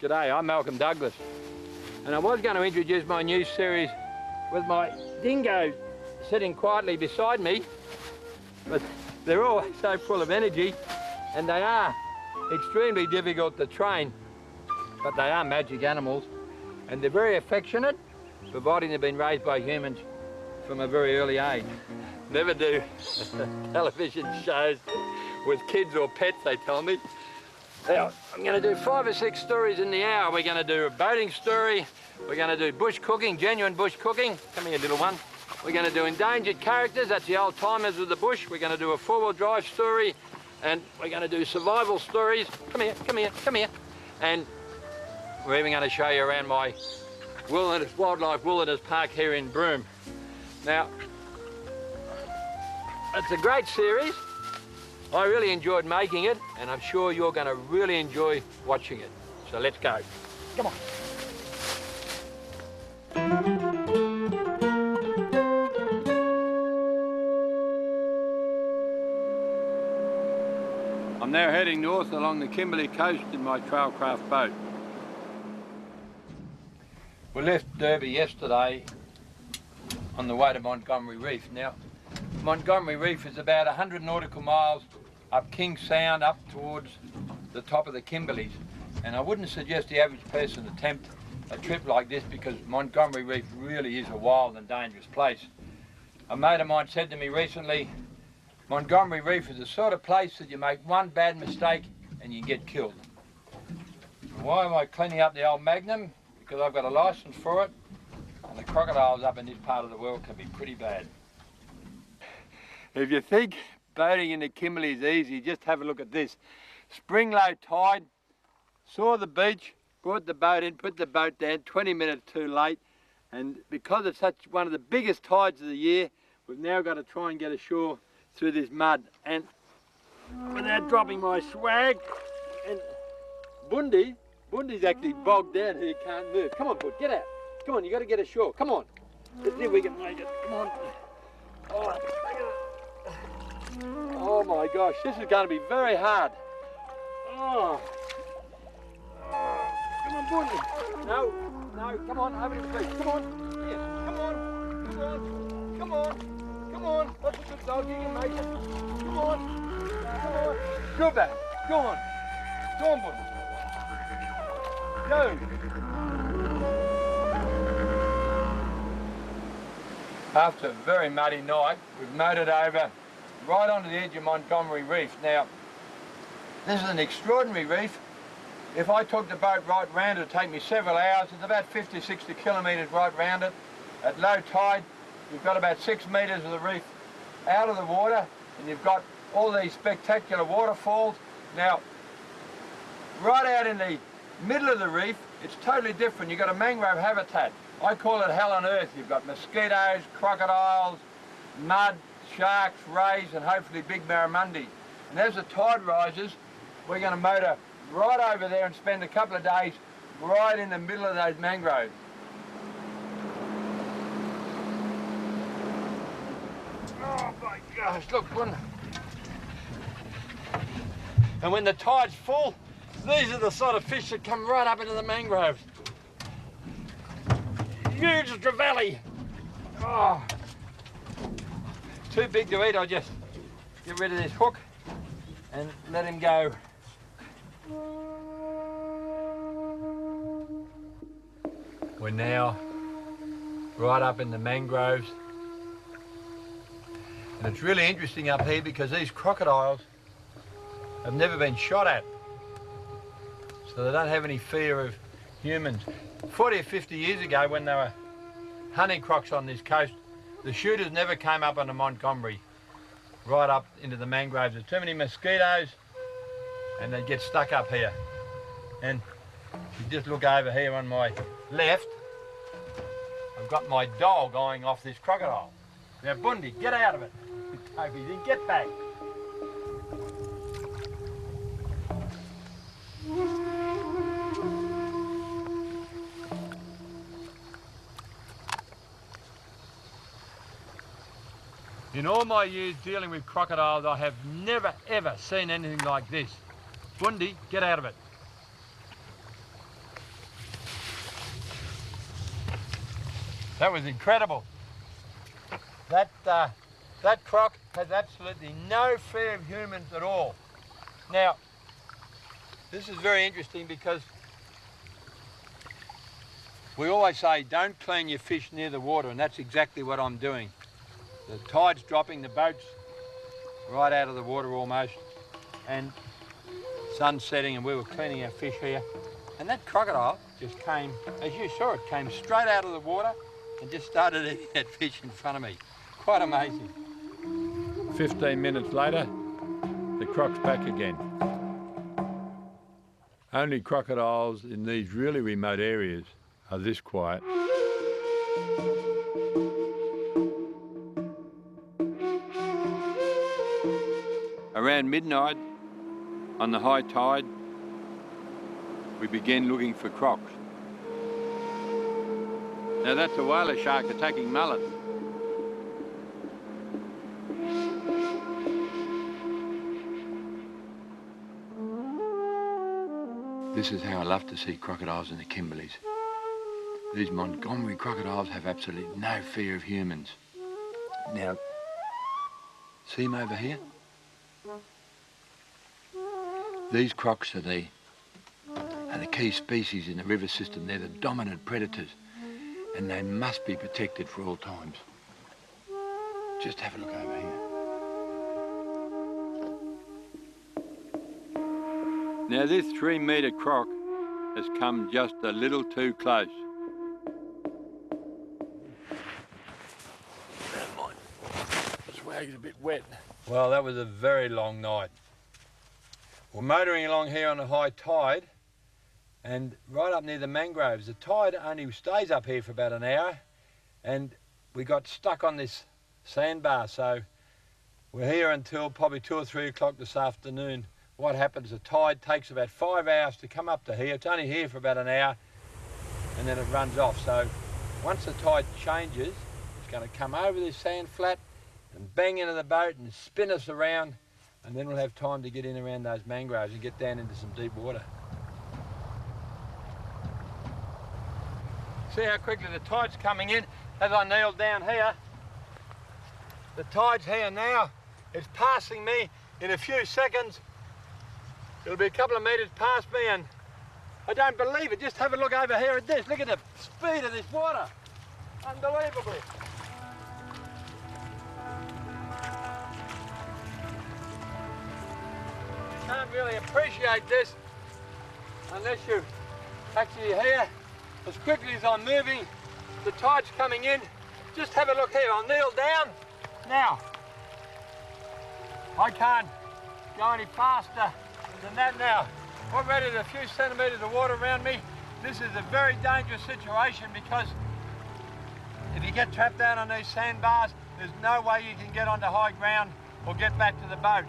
G'day, I'm Malcolm Douglas, and I was going to introduce my new series with my dingo sitting quietly beside me, but they're always so full of energy, and they are extremely difficult to train, but they are magic animals, and they're very affectionate, providing they've been raised by humans from a very early age. Never do television shows with kids or pets, they tell me. Now, I'm going to do 5 or 6 stories in the hour. We're going to do a boating story, we're going to do bush cooking, genuine bush cooking. Come here, little one. We're going to do endangered characters, that's the old timers of the bush. We're going to do a 4-wheel drive story, and we're going to do survival stories. Come here, come here, come here. And we're even going to show you around my wildlife wilderness park here in Broome. Now, it's a great series. I really enjoyed making it, and I'm sure you're going to really enjoy watching it. So let's go. Come on. I'm now heading north along the Kimberley coast in my trailcraft boat. We left Derby yesterday on the way to Montgomery Reef. Now, Montgomery Reef is about 100 nautical miles up King Sound, up towards the top of the Kimberleys. And I wouldn't suggest the average person attempt a trip like this, because Montgomery Reef really is a wild and dangerous place. A mate of mine said to me recently, Montgomery Reef is the sort of place that you make one bad mistake and you get killed. Why am I cleaning up the old Magnum? Because I've got a license for it, and the crocodiles up in this part of the world can be pretty bad. If you think boating in the Kimberley is easy, just have a look at this. Spring low tide, saw the beach, brought the boat in, put the boat down 20 minutes too late, and because it's such one of the biggest tides of the year, we've now got to try and get ashore through this mud. And without dropping my swag, and Bundy's actually bogged down here, can't move. Come on, Bud, get out. Come on, you got to get ashore. Come on. Let's see if we can make it. Come on. Oh my gosh, this is going to be very hard. Oh. Come on, Bundy. No, come on, over to the beach. Come on. Here, come on. Come on. That's a good dog, you can make it. Come on. Go back. Go on. Go on, Bundy. Go. After a very muddy night, we've motored over right onto the edge of Montgomery Reef. Now, this is an extraordinary reef. If I took the boat right round, it would take me several hours. It's about 50, 60 kilometres right round it. At low tide, you've got about 6 metres of the reef out of the water, and you've got all these spectacular waterfalls. Now, right out in the middle of the reef, it's totally different. You've got a mangrove habitat. I call it hell on earth. You've got mosquitoes, crocodiles, mud, sharks, rays, and hopefully big barramundi. And as the tide rises, we're going to motor right over there and spend a couple of days right in the middle of those mangroves. Oh my gosh, look, and when the tide's full, these are the sort of fish that come right up into the mangroves. Huge trevally. Oh. Too big to eat, I'll just get rid of this hook and let him go. We're now right up in the mangroves, and it's really interesting up here because these crocodiles have never been shot at, so they don't have any fear of humans. 40 or 50 years ago, when they were hunting crocs on this coast, the shooters never came up onto Montgomery, right up into the mangroves. There's too many mosquitoes, and they get stuck up here. And if you just look over here on my left, I've got my dog eyeing off this crocodile. Now, Bundy, get out of it. Toby's in, get back. In all my years dealing with crocodiles, I have never ever seen anything like this. Bundy, get out of it. That was incredible. That croc has absolutely no fear of humans at all. Now, this is very interesting because we always say don't clean your fish near the water, and that's exactly what I'm doing. The tide's dropping, the boat's right out of the water almost, and sun's setting, and we were cleaning our fish here. And that crocodile just came, as you saw, it came straight out of the water and just started eating that fish in front of me. Quite amazing. 15 minutes later, the croc's back again. Only crocodiles in these really remote areas are this quiet. Around midnight, on the high tide, we began looking for crocs. Now that's a whaler shark attacking mullet. This is how I love to see crocodiles in the Kimberleys. These Montgomery crocodiles have absolutely no fear of humans. Now, see them over here? These crocs are the key species in the river system. They're the dominant predators, and they must be protected for all times. Just have a look over here. Now this 3-metre croc has come just a little too close. Never mind. The swag's a bit wet. Well, that was a very long night. We're motoring along here on a high tide, and right up near the mangroves. The tide only stays up here for about an hour, and we got stuck on this sandbar, so we're here until probably 2 or 3 o'clock this afternoon. What happens, the tide takes about 5 hours to come up to here. It's only here for about an hour, and then it runs off. So once the tide changes, it's going to come over this sand flat and bang into the boat and spin us around, and then we'll have time to get in around those mangroves and get down into some deep water. See how quickly the tide's coming in as I kneel down here. The tide's here now. It's passing me in a few seconds. It'll be a couple of metres past me, and I don't believe it. Just have a look over here at this. Look at the speed of this water. Unbelievable. You can't really appreciate this unless you actually here. As quickly as I'm moving, the tide's coming in. Just have a look here. I'll kneel down. Now, I can't go any faster than that now. Already there's a few centimetres of water around me. This is a very dangerous situation because if you get trapped down on these sandbars, there's no way you can get onto high ground or get back to the boat.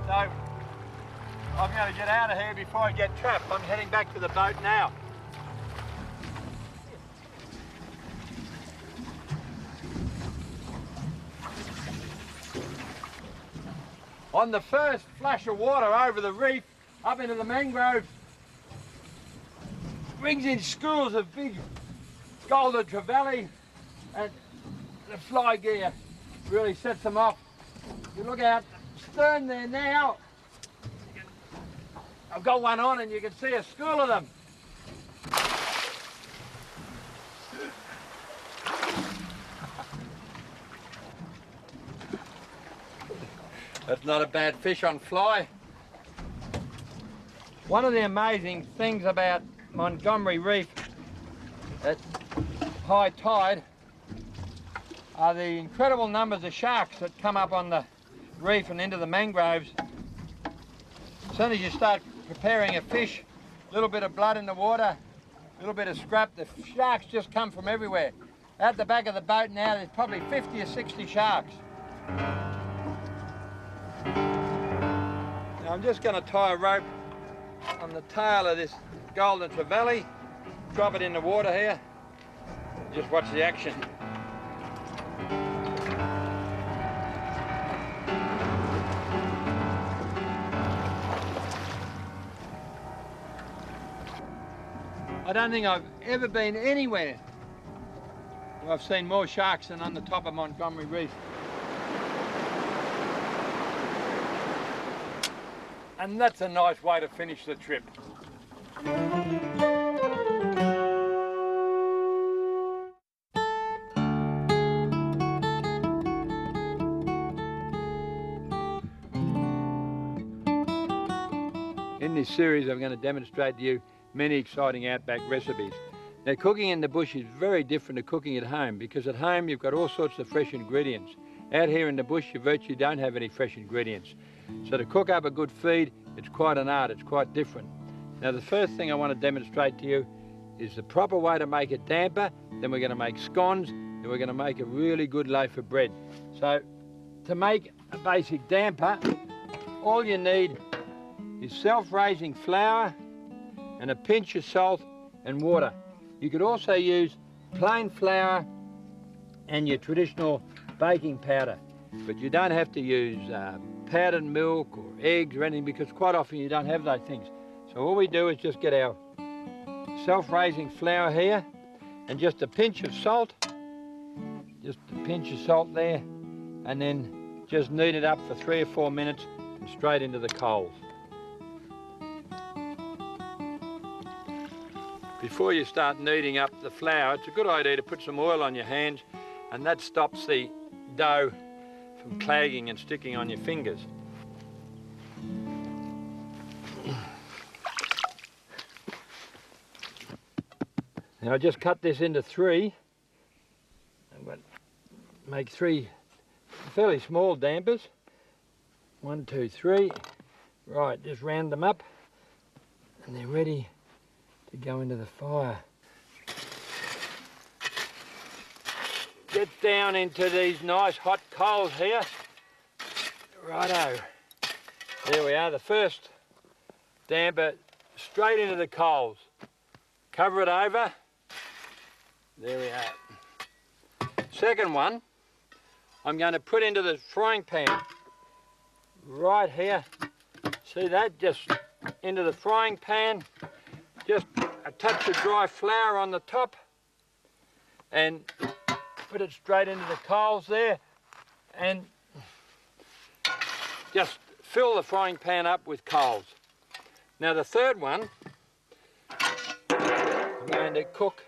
So I'm going to get out of here before I get trapped. I'm heading back to the boat now. On the first flash of water over the reef, up into the mangroves, brings in schools of big golden trevally, and the fly gear really sets them off. You look out stern there now, I've got one on and you can see a school of them. That's not a bad fish on fly. One of the amazing things about Montgomery Reef at high tide are the incredible numbers of sharks that come up on the reef and into the mangroves. As soon as you start preparing a fish, a little bit of blood in the water, a little bit of scrap, the sharks just come from everywhere. Out the back of the boat now, there's probably 50 or 60 sharks. Now I'm just going to tie a rope on the tail of this golden trevally, drop it in the water here, just watch the action. I don't think I've ever been anywhere where I've seen more sharks than on the top of Montgomery Reef. And that's a nice way to finish the trip. In this series, I'm going to demonstrate to you many exciting outback recipes. Now, cooking in the bush is very different to cooking at home, because at home you've got all sorts of fresh ingredients. Out here in the bush, you virtually don't have any fresh ingredients. So to cook up a good feed, it's quite an art, it's quite different. Now, the first thing I want to demonstrate to you is the proper way to make a damper. Then we're going to make scones, then we're going to make a really good loaf of bread. So to make a basic damper, all you need is self-raising flour and a pinch of salt and water. You could also use plain flour and your traditional baking powder, but you don't have to use powdered milk or eggs or anything, because quite often you don't have those things. So all we do is just get our self-raising flour here and just a pinch of salt, just a pinch of salt there, and then just knead it up for 3 or 4 minutes and straight into the coals. Before you start kneading up the flour, it's a good idea to put some oil on your hands, and that stops the dough from clagging and sticking on your fingers. Now I just cut this into 3. I'm going to make 3 fairly small dampers. 1, 2, 3. Right, just round them up and they're ready to go into the fire. Get down into these nice hot coals here. Righto. There we are, the first damper straight into the coals. Cover it over. There we are. Second one, I'm going to put into the frying pan. Right here. See that? Just into the frying pan. Just a touch of dry flour on the top and put it straight into the coals there, and just fill the frying pan up with coals. Now the third one, I'm going to cook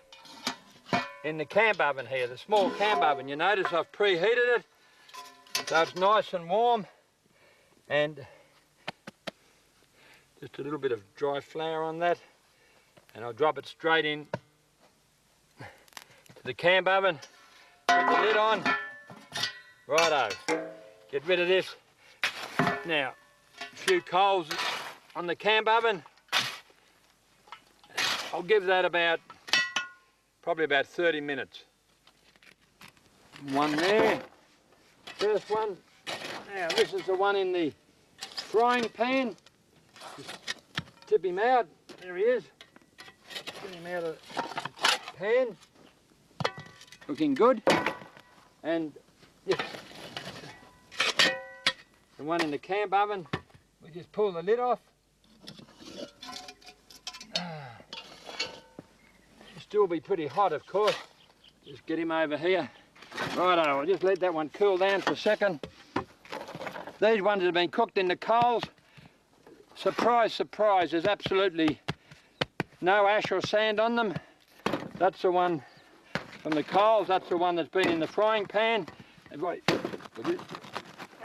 in the camp oven here, the small camp oven. You notice I've preheated it, so it's nice and warm, and just a little bit of dry flour on that. And I'll drop it straight in to the camp oven, put the lid on, righto, get rid of this. Now, a few coals on the camp oven. I'll give that probably about 30 minutes. One there, first one. Now this is the one in the frying pan. Just tip him out, there he is. Get him out of the pan, looking good. And yes, the one in the camp oven, we just pull the lid off. Still be pretty hot, of course. Just get him over here. Righto, I'll just let that one cool down for a second. These ones have been cooked in the coals. Surprise, surprise, there's absolutely no ash or sand on them. That's the one from the coals, that's the one that's been in the frying pan. And right,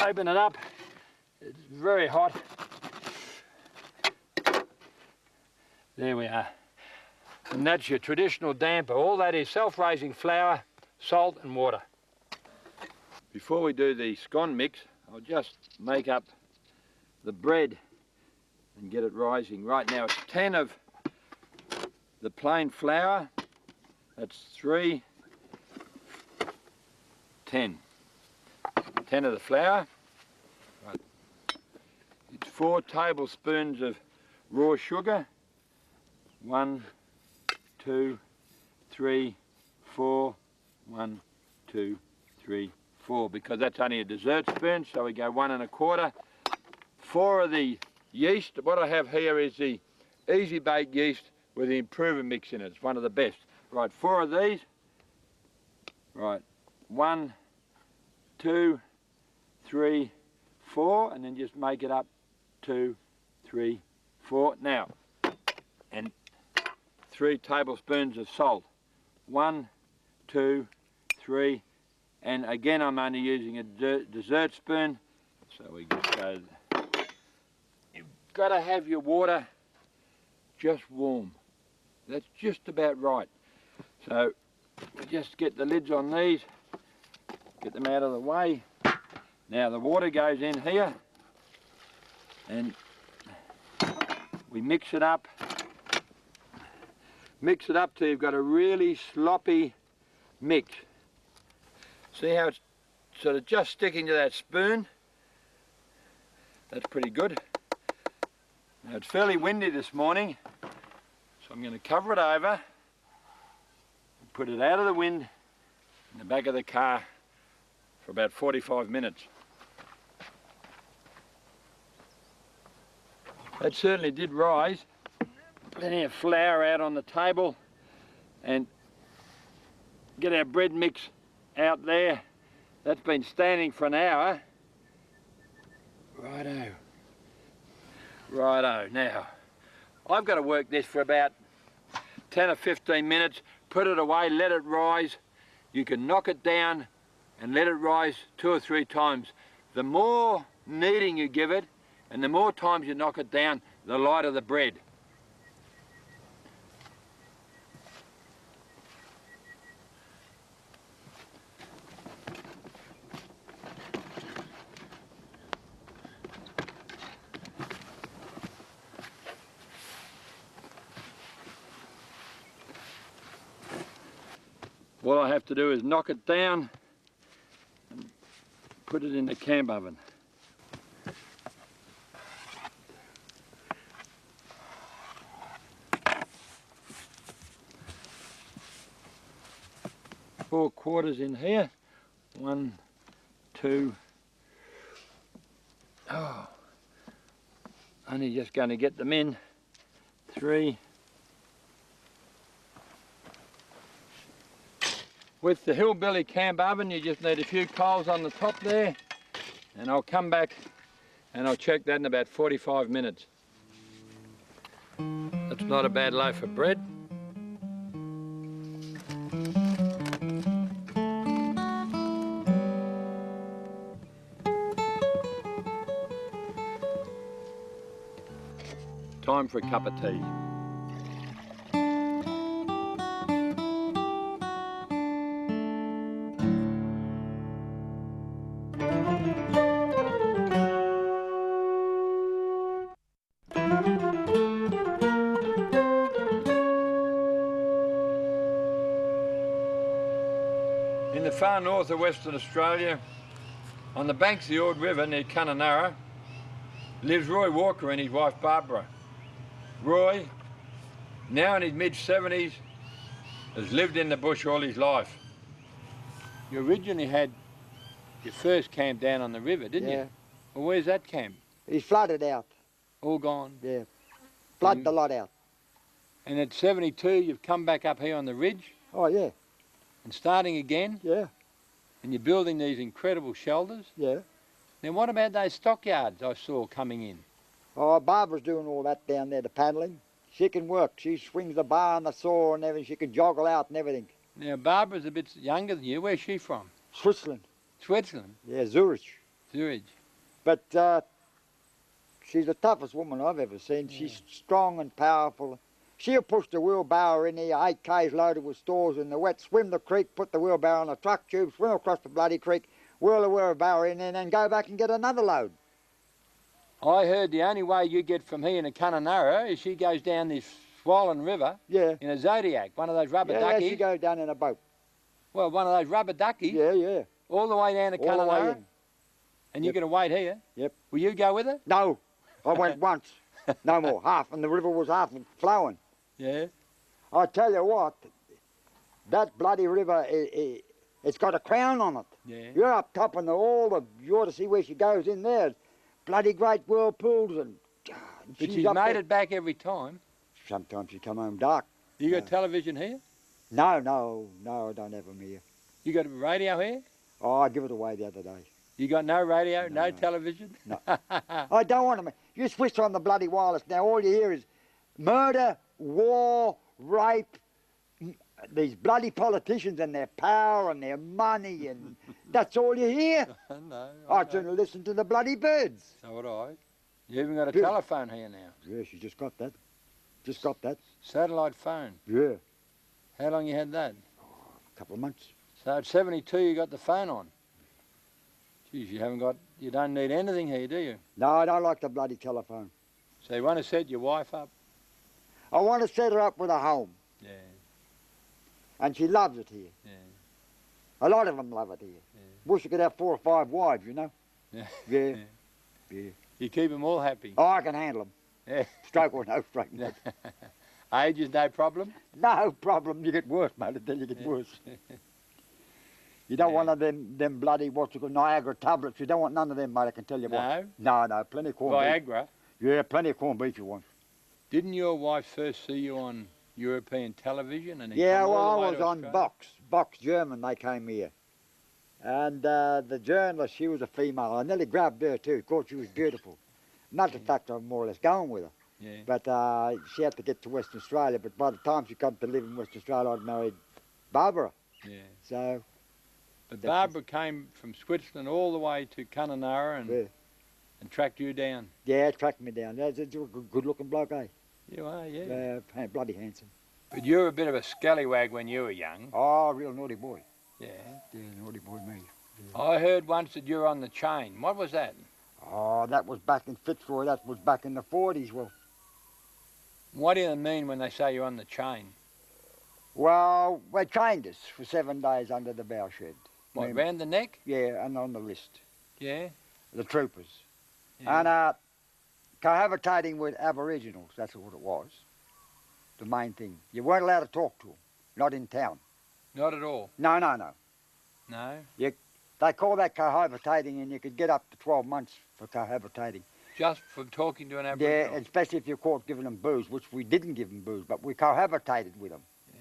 open it up, it's very hot. There we are. And that's your traditional damper. All that is self-raising flour, salt and water. Before we do the scone mix, I'll just make up the bread and get it rising. Right now it's 10 of the plain flour, that's 3, 10. 10 of the flour. Right. It's 4 tablespoons of raw sugar. 1, 2, 3, 4. 1, 2, 3, 4. Because that's only a dessert spoon, so we go 1 1/4. 4 of the yeast. What I have here is the easy bake yeast, with the improver mix in it. It's one of the best. Right, 4 of these. Right, 1, 2, 3, 4, and then just make it up 2, 3, 4. Now, and 3 tablespoons of salt. 1, 2, 3, and again I'm only using a dessert spoon. So we just go. You've got to have your water just warm. That's just about right. So we just get the lids on these, get them out of the way. Now the water goes in here and we mix it up. Mix it up till you've got a really sloppy mix. See how it's sort of just sticking to that spoon? That's pretty good. Now it's fairly windy this morning, so I'm going to cover it over and put it out of the wind in the back of the car for about 45 minutes. That certainly did rise. Plenty of flour out on the table, and get our bread mix out there. That's been standing for an hour. Righto. Righto. Now, I've got to work this for about 10 or 15 minutes, put it away, let it rise. You can knock it down and let it rise 2 or 3 times. The more kneading you give it, and the more times you knock it down, the lighter the bread. All I have to do is knock it down and put it in the camp oven. Four quarters in here. 1, 2. Oh, only just going to get them in. 3. With the hillbilly camp oven, you just need a few coals on the top there, and I'll come back and I'll check that in about 45 minutes. That's not a bad loaf of bread. Time for a cup of tea. In the far north of Western Australia, on the banks of the Ord River near Kununurra, lives Roy Walker and his wife Barbara. Roy, now in his mid-70s, has lived in the bush all his life. You originally had your first camp down on the river, didn't you? Well, where's that camp? He's flooded out. All gone? Yeah. Flooded a lot out. And at 72, you've come back up here on the ridge? Oh, yeah. And starting again? Yeah. And you're building these incredible shelters? Yeah. Now what about those stockyards I saw coming in? Oh, Barbara's doing all that down there, the paddling. She can work. She swings the bar and the saw and everything. She can joggle out and everything. Now, Barbara's a bit younger than you. Where's she from? Switzerland. Switzerland? Yeah, Zurich. Zurich. But she's the toughest woman I've ever seen. Yeah. She's strong and powerful. She'll push the wheelbarrow in here, 8 Ks loaded with stores in the wet, swim the creek, put the wheelbarrow on a truck tube, swim across the bloody creek, wheel the wheelbarrow in there and then go back and get another load. I heard the only way you get from here to Kununurra is she goes down this swollen river in a Zodiac, one of those rubber duckies. Yeah, she goes down in a boat. Well, one of those rubber duckies? Yeah, yeah. All the way down to Kununurra? And you're going to wait here? Yep. Will you go with her? No, I went once, no more, half, and the river was half flowing. Yeah? I tell you what, that bloody river, it's got a crown on it. Yeah. You're up top and you ought to see where she goes in there. Bloody great whirlpools and... But she's made it back every time. sometimes you come home dark. You got television here? No, I don't have them here. You got a radio here? Oh, I give it away the other day. You got no radio, No. no television? No. I don't want them. You switch on the bloody wireless now, all you hear is murder, war, rape, these bloody politicians and their power and their money, and that's all you hear. No, I turn to listen to the bloody birds. So would I. You even got a Good. telephone here now. Yes, you just got that. Just got that. Satellite phone. Yeah. How long you had that? A couple of months. So at 72 you got the phone on. Geez, you don't need anything here, do you? No, I don't like the bloody telephone. So you want to set your wife up? I want to set her up with a home. Yeah, And she loves it here. yeah. A lot of them love it here. Yeah. Wish you could have 4 or 5 wives, you know. Yeah. Yeah. Yeah. You keep them all happy. Oh, I can handle them. Yeah. Stroke or no stroke. Age is no problem? No problem. You get worse, mate. I tell you, get worse. You don't want none of them bloody, what's it called, Niagara tablets. You don't want none of them, mate, I can tell you what. No, plenty of corned beef. Viagra? Yeah, plenty of corned beef you want. Didn't your wife first see you on European television? And then Yeah, come well, all the I way was to on Australia? Box German, they came here. And the journalist, she was a female. I nearly grabbed her too, thought she was beautiful. Not the fact I'm more or less going with her. Yeah. But she had to get to Western Australia. But by the time she come to live in Western Australia, I'd married Barbara. Yeah. So, But Barbara came from Switzerland all the way to Kununurra and tracked you down. yeah, tracked me down. That's a good-looking bloke, eh? You are, yeah. Bloody handsome. But you were a bit of a scallywag when you were young. Oh, real naughty boy. Yeah. Yeah, naughty boy me. I heard once that you were on the chain. What was that? Oh, that was back in Fitzroy. That was back in the 40s. Well, What do they mean when they say you're on the chain? well, they trained us for 7 days under the bow shed. What, round the neck? Yeah, and on the wrist. Yeah. The troopers. Yeah. And cohabitating with Aboriginals, that's what it was. The main thing. You weren't allowed to talk to them, not in town. Not at all. No. No? They call that cohabitating, and you could get up to 12 months for cohabitating. Just from talking to an Yeah, Aboriginal? especially if you're caught giving them booze, which we didn't give them booze, but we cohabitated with them. Yeah.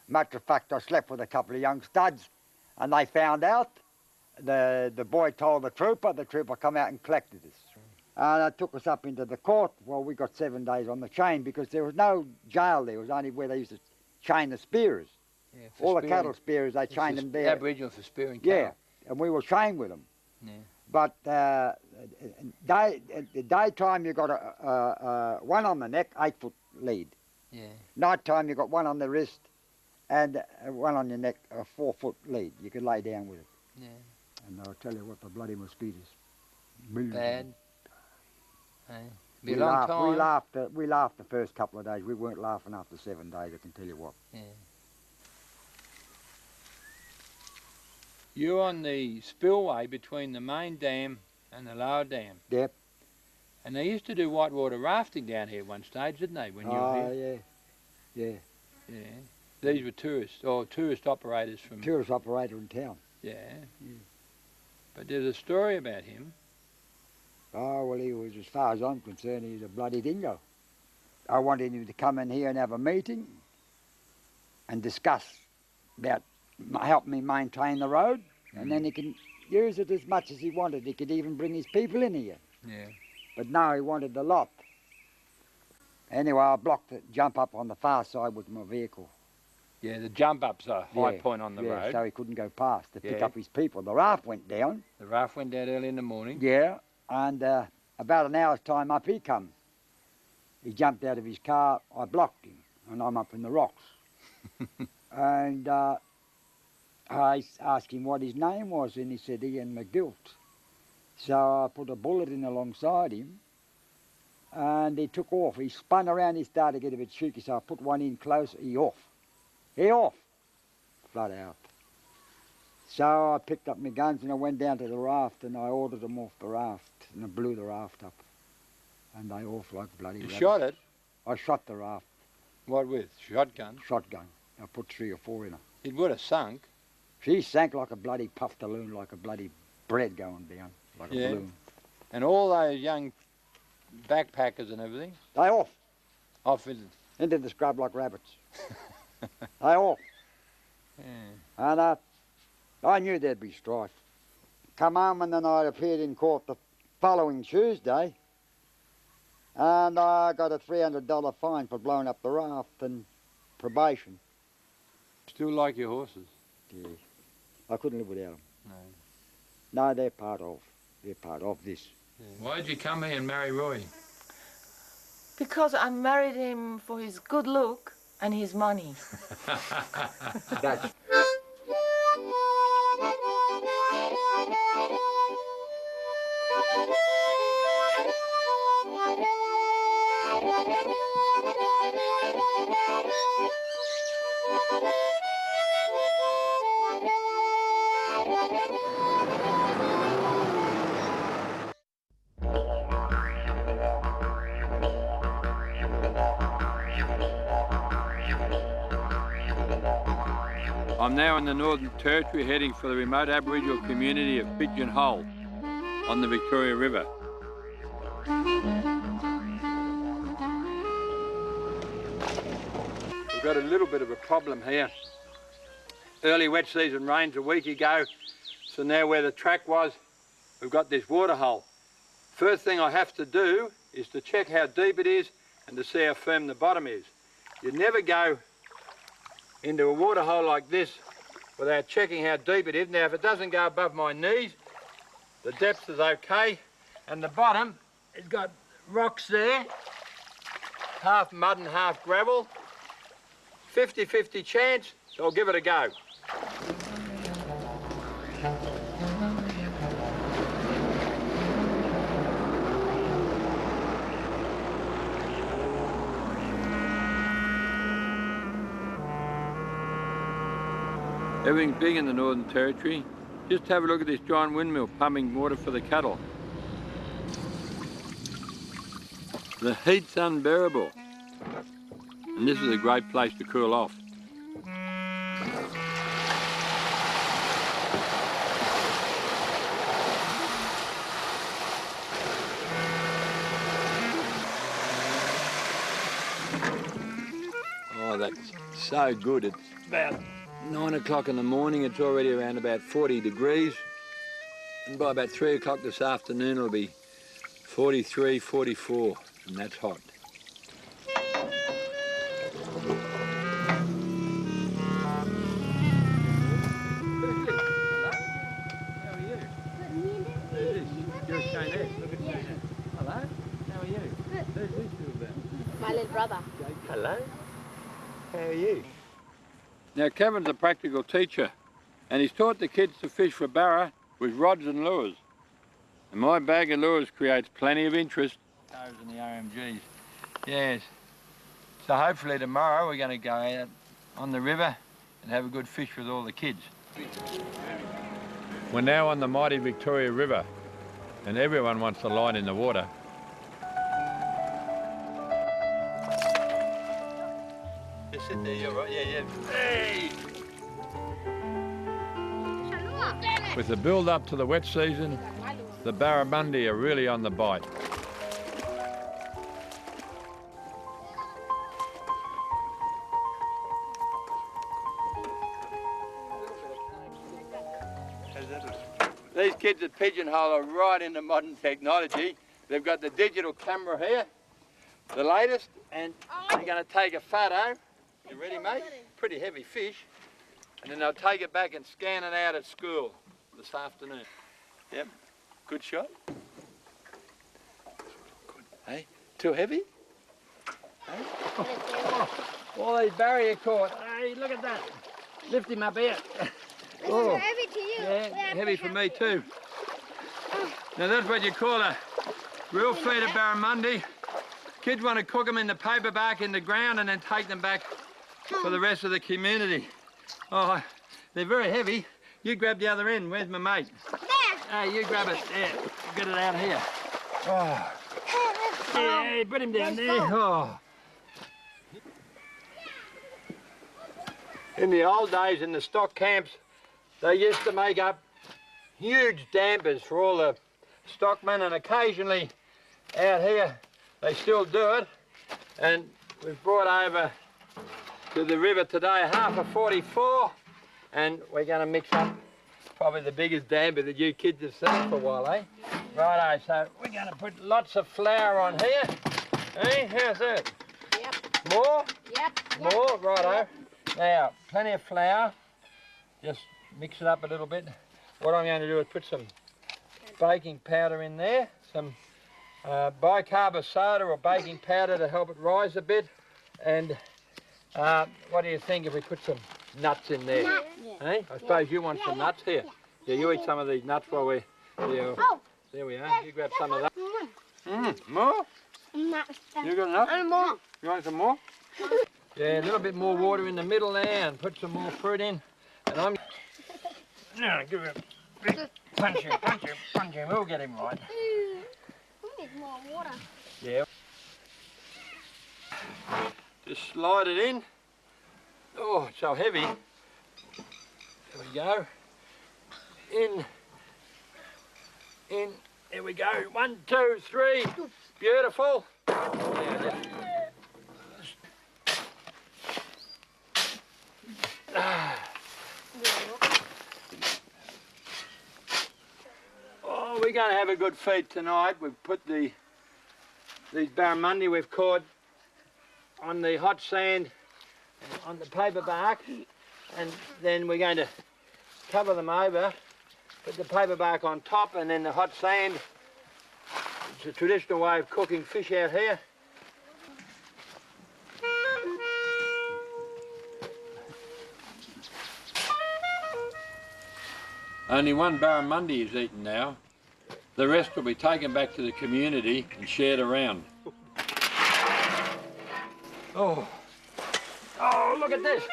Matter of fact, I slept with a couple of young studs, and they found out. The boy told the trooper come out and collected us. And they took us up into the court. Well, we got 7 days on the chain because there was no jail there. It was only where they used to chain the spearers. Yeah, All the cattle spearers, they chained them there. Aboriginal for spearing cattle. Yeah, and we were trained with them. Yeah. But the daytime you got one on the neck, 8-foot lead. Yeah. Nighttime you got one on the wrist and one on your neck, a 4-foot lead. You could lay down with it. Yeah. And I'll tell you what, the bloody mosquitoes. Millions. Bad. Hey. Be We a long laughed, time. we laughed the first couple of days. We weren't laughing after 7 days, I can tell you what. Yeah. You're on the spillway between the main dam and the lower dam. Yep. And they used to do whitewater rafting down here at one stage, didn't they, when you were here? Yeah. Yeah. These were tourist operators from... Tourist operator in town. Yeah. But there's a story about him. Oh, well, he was, as far as I'm concerned, he was a bloody dingo. I wanted him to come in here and have a meeting and discuss about helping me maintain the road, and then he can use it as much as he wanted. He could even bring his people in here. Yeah. But no, he wanted the lot. Anyway, I blocked the jump up on the far side with my vehicle. Yeah, the jump up's a high point on the road. So he couldn't go past to pick Yeah. up his people. The raft went down. The raft went down early in the morning. Yeah, and about an hour's time up he come. He jumped out of his car. I blocked him, and I'm up in the rocks. And I asked him what his name was, and he said Ian McGilt. So I put a bullet in alongside him, and he took off. He spun around, he started to get a bit shaky, so I put one in close, he off. He off. Flat out. So I picked up my guns and I went down to the raft and I ordered them off the raft, and I blew the raft up. And they off like bloody You rabbits. shot it? I shot the raft. What with? Shotgun? Shotgun. I put 3 or 4 in her. It would have sunk. She sank like a bloody puff balloon, like a bloody bread going down, like a Yeah. balloon. And all those young backpackers and everything, They off. off in into the scrub like rabbits. They all. Yeah. And I knew there'd be strife. Come home and then I appeared in court the following Tuesday, and I got a $300 fine for blowing up the raft and probation. Still like your horses? Yeah. I couldn't live without them. No. No, they're part of this. Yeah. Why did you come here and marry Roy? Because I married him for his good look and his money. That's I'm now in the Northern Territory heading for the remote Aboriginal community of Pigeon Hole on the Victoria River. We've got a little bit of a problem here. Early wet season rains a week ago, so now where the track was, we've got this water hole. First thing I have to do is to check how deep it is and to see how firm the bottom is. You never go into a water hole like this without checking how deep it is. Now, if it doesn't go above my knees, the depth is okay, and the bottom has got rocks there, half mud and half gravel. 50-50 chance, so I'll give it a go. Everything's big in the Northern Territory. Just have a look at this giant windmill pumping water for the cattle. The heat's unbearable. And this is a great place to cool off. Oh, that's so good. It's about 9 o'clock in the morning, it's already around about 40 degrees. And by about 3 o'clock this afternoon, it'll be 43, 44, and that's hot. My little brother. Hello. How are you? Now, Kevin's a practical teacher, and he's taught the kids to fish for barra with rods and lures. And my bag of lures creates plenty of interest. Those in the RMGs. Yes. So hopefully tomorrow we're going to go out on the river and have a good fish with all the kids. We're now on the mighty Victoria River, and everyone wants to line in the water. Just sit there, you're right, yeah. Hey! With the build up to the wet season, the barramundi are really on the bite. These kids at Pigeon Hole are right into modern technology. They've got the digital camera here, the latest, and they're going to take a photo. You ready, mate? Pretty heavy fish. And then they'll take it back and scan it out at school this afternoon. Yep, good shot. Good. Hey, too heavy? Hey? All these barrier caught. Hey, look at that. Lift him up here. This is heavy to you. Yeah, heavy for me too. Now that's what you call a real feeder barramundi. Kids want to cook them in the paper bark in the ground and then take them back for the rest of the community. Oh, they're very heavy. You grab the other end. Where's my mate? There. Hey, you grab it. There, get it out here. Oh. Yeah, put him down there. Oh. In the old days, in the stock camps, they used to make up huge dampers for all the stockmen, and occasionally out here they still do it. And we've brought over to the river today half a 44, and we're going to mix up probably the biggest damper that you kids have seen for a while, eh? Righto, so we're going to put lots of flour on here. Eh? How's that? Yep. More? Yep. More? Righto. Yep. Now, plenty of flour. Just mix it up a little bit. What I'm going to do is put some baking powder in there, some bicarb soda or baking powder to help it rise a bit. And what do you think if we put some nuts in there? Nuts. Eh? I suppose you want some nuts here. Yeah, you eat some of these nuts while we're... Yeah, there we are. You grab some of that. More? Nuts. You got enough? And more. You want some more? Yeah, a little bit more water in the middle there and put some more fruit in. And I'm... Now, give it a big punch him. We'll get him right. We need more water. Yeah. Just slide it in. Oh, it's so heavy. There we go. In. There we go. 1, 2, 3. Beautiful. Now just... Oh, we're going to have a good feed tonight. We've put these barramundi we've caught on the hot sand on the paper bark, and then we're going to cover them over, put the paper bark on top, and then the hot sand. It's a traditional way of cooking fish out here. Only one barramundi is eaten now. The rest will be taken back to the community and shared around. Oh, look at this.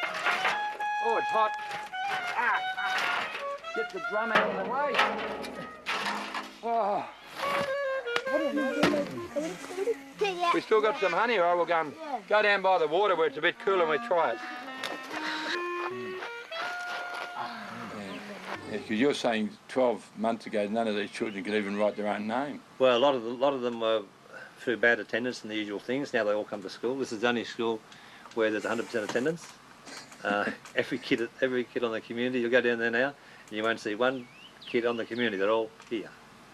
Oh, it's hot. Get the drum out of the way. Oh. We still got some honey, or we'll go down by the water where it's a bit cooler and we'll try it. Because you're saying 12 months ago none of these children could even write their own name. Well, a lot of them were through bad attendance and the usual things. Now they all come to school. This is the only school where there's 100% attendance. Every kid on the community, you'll go down there now and you won't see one kid on the community. They're all here.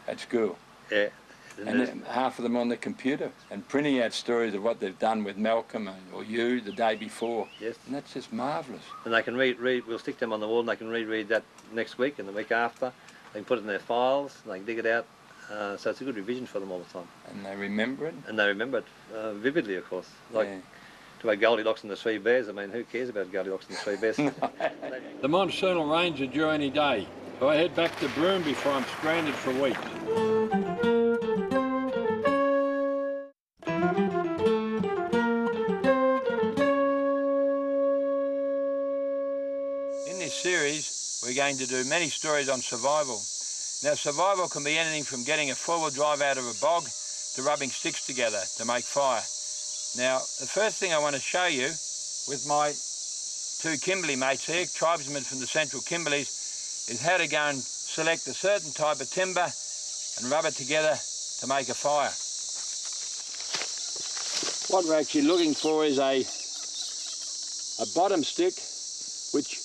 At school. Yeah. And then half of them on the computer and printing out stories of what they've done with Malcolm or you the day before. Yes. And that's just marvellous. And they can read, we'll stick them on the wall and they can read that next week and the week after. They can put it in their files, and they can dig it out. So it's a good revision for them all the time. And they remember it? And they remember it vividly, of course. Like to Goldilocks and the Three Bears. I mean, who cares about Goldilocks and the Three Bears? The monsoonal rains are due any day, so I head back to Broome before I'm stranded for weeks. In this series, we're going to do many stories on survival. Now, survival can be anything from getting a four-wheel drive out of a bog to rubbing sticks together to make fire. Now, the first thing I want to show you with my two Kimberley mates here, tribesmen from the central Kimberleys, is how to go and select a certain type of timber and rub it together to make a fire. What we're actually looking for is a bottom stick, which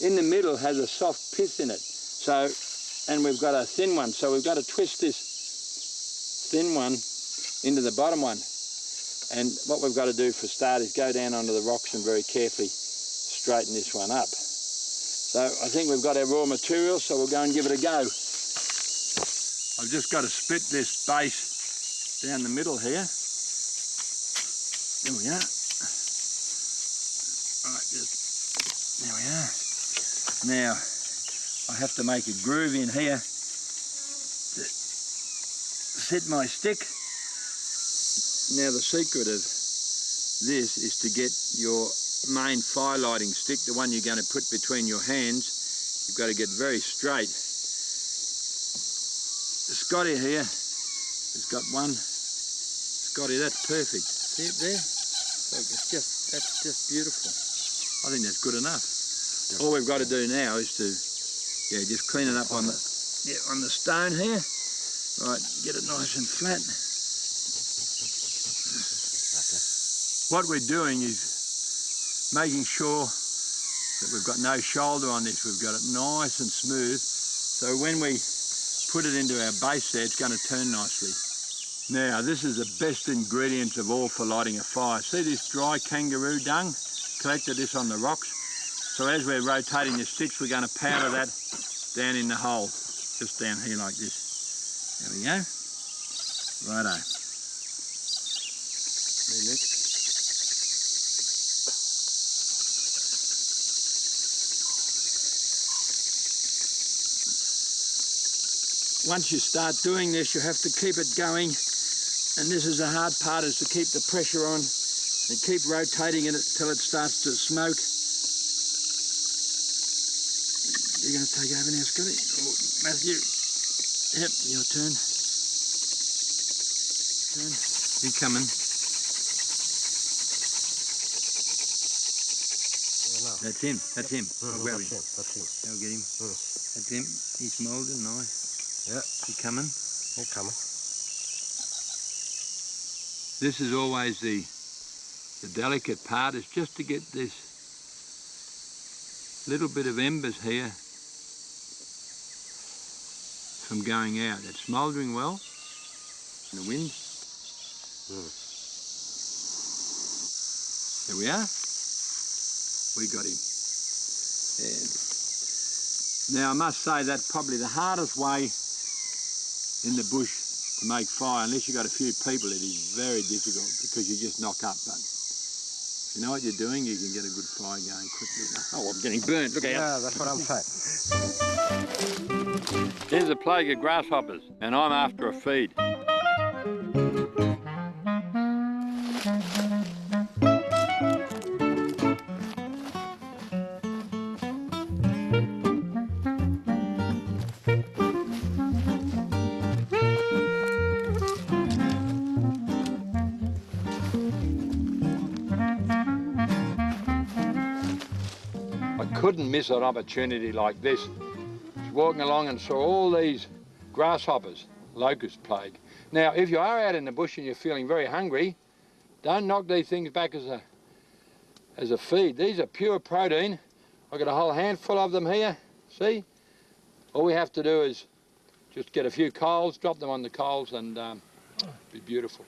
in the middle has a soft pith in it. So, and we've got a thin one, so we've got to twist this thin one into the bottom one. And what we've got to do for a start is go down onto the rocks and very carefully straighten this one up. So I think we've got our raw materials, so we'll go and give it a go. I've just got to split this base down the middle here. There we are. Right, there we are. Now, I have to make a groove in here to set my stick. Now, the secret of this is to get your main fire lighting stick, the one you're going to put between your hands. You've got to get very straight. Scotty here has got one. Scotty, that's perfect. See it there? Look, that's just beautiful. I think that's good enough. All we've got to do now is to, just clean it up on the stone here. Right, get it nice and flat. what we're doing is making sure that we've got no shoulder on this. We've got it nice and smooth. So when we put it into our base there, it's going to turn nicely. Now, this is the best ingredient of all for lighting a fire. See this dry kangaroo dung? Collected this on the rocks. So as we're rotating the sticks, we're going to powder that down in the hole, just down here like this. There we go. Righto. Once you start doing this, you have to keep it going, and this is the hard part, is to keep the pressure on and keep rotating it till it starts to smoke. You're going to take over now, Scotty. Oh, Matthew. Yep, your turn. He's coming. That's him. That's him. I'll grab him. That's him. I'll get him. That's him. He's moulded, nice. Yeah. He coming? He's coming. This is always the delicate part, is just to get this little bit of embers here from going out. It's mouldering well in the wind. There we are. We got him. And now I must say that's probably the hardest way in the bush to make fire. Unless you've got a few people, it is very difficult because you just knock up. But if you know what you're doing, you can get a good fire going quickly. Oh, I'm getting burnt. Look out. Yeah, that's what I'm saying. There's a plague of grasshoppers, and I'm after a feed. Couldn't miss an opportunity like this. Just walking along and saw all these grasshoppers, locust plague. Now, if you are out in the bush and you're feeling very hungry, don't knock these things back as a feed. These are pure protein. I've got a whole handful of them here, see? All we have to do is just get a few coals, drop them on the coals, and be beautiful.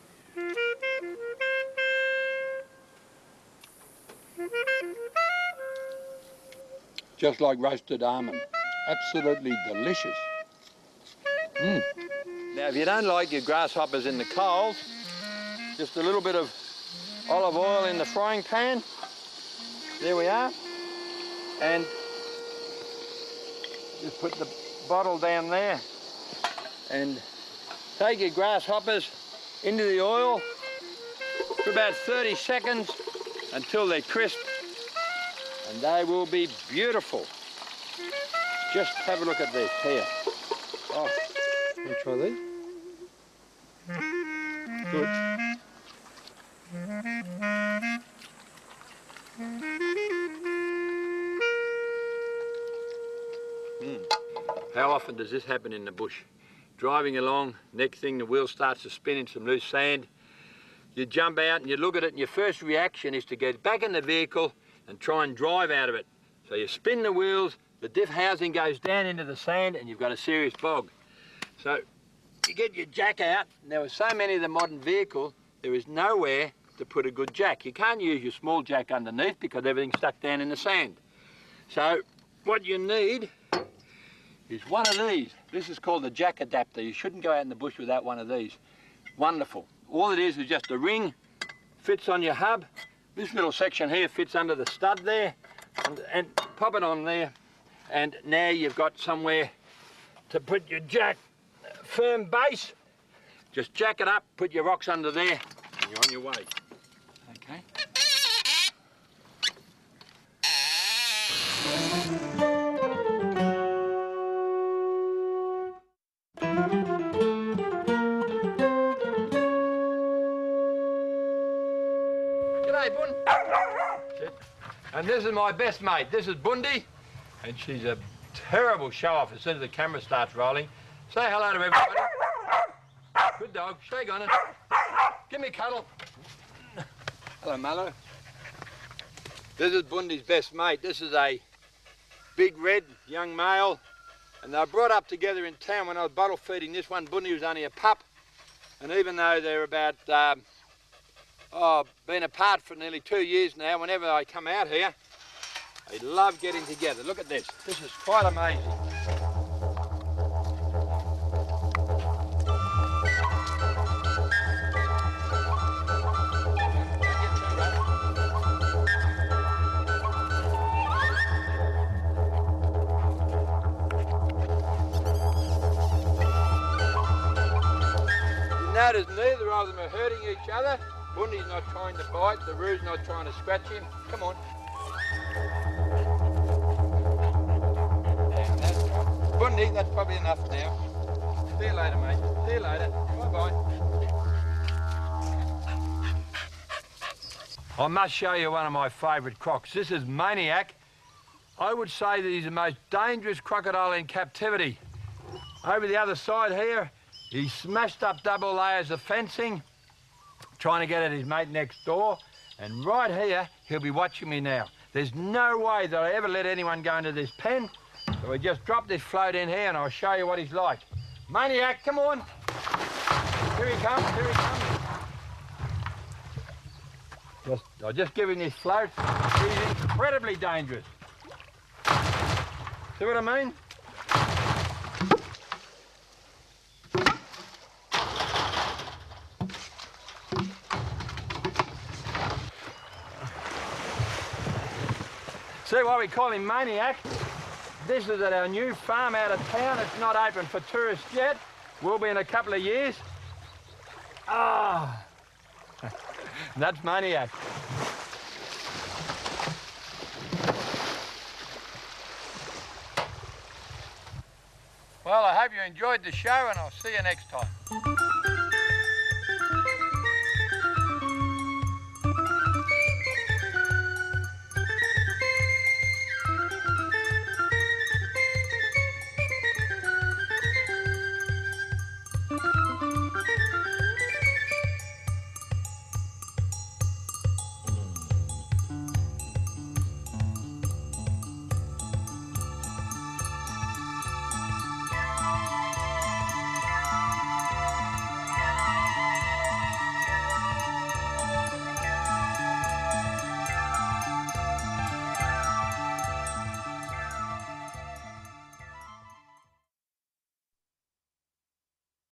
Just like roasted almond. Absolutely delicious. Now, if you don't like your grasshoppers in the coals, just a little bit of olive oil in the frying pan. There we are. And just put the bottle down there and take your grasshoppers into the oil for about 30 seconds until they're crisp. And they will be beautiful. Just have a look at this here. Oh, Can you try these? good. How often does this happen in the bush? Driving along, next thing the wheel starts to spin in some loose sand. You jump out and you look at it, and your first reaction is to get back in the vehicle and try and drive out of it. So you spin the wheels, the diff housing goes down into the sand, and you've got a serious bog. So you get your jack out. Now, with so many of the modern vehicles, there is nowhere to put a good jack. You can't use your small jack underneath because everything's stuck down in the sand. So what you need is one of these. This is called the jack adapter. You shouldn't go out in the bush without one of these. Wonderful. All it is just a ring, fits on your hub. This little section here fits under the stud there, and pop it on there, and now you've got somewhere to put your jack. Firm base. Just jack it up, put your rocks under there, and you're on your way. Okay. G'day, Bun. And this is my best mate. This is Bundy, and she's a terrible show-off as soon as the camera starts rolling. Say hello to everybody. Good dog. Shake on it. Give me a cuddle. Hello, Mallow. This is Bundy's best mate. This is a big red young male, and they were brought up together in town when I was bottle feeding this one. Bundy was only a pup, and even though they're about been apart for nearly 2 years now, whenever they come out here, they love getting together. Look at this. This is quite amazing. Notice neither of them are hurting each other. Bundy's not trying to bite, the Roo's not trying to scratch him. Come on. Bundy, that's probably enough now. See you later, mate. See you later. Bye-bye. I must show you one of my favourite crocs. This is Maniac. I would say that he's the most dangerous crocodile in captivity. Over the other side here, he smashed up double layers of fencing, trying to get at his mate next door. And right here, he'll be watching me now. There's no way that I ever let anyone go into this pen. So we just drop this float in here and I'll show you what he's like. Maniac, come on. Here he comes, here he comes. I'll just give him this float. He's incredibly dangerous. See what I mean? See why we call him Maniac? This is at our new farm out of town. It's not open for tourists yet. Will be in a couple of years. Ah, that's Maniac. Well, I hope you enjoyed the show and I'll see you next time.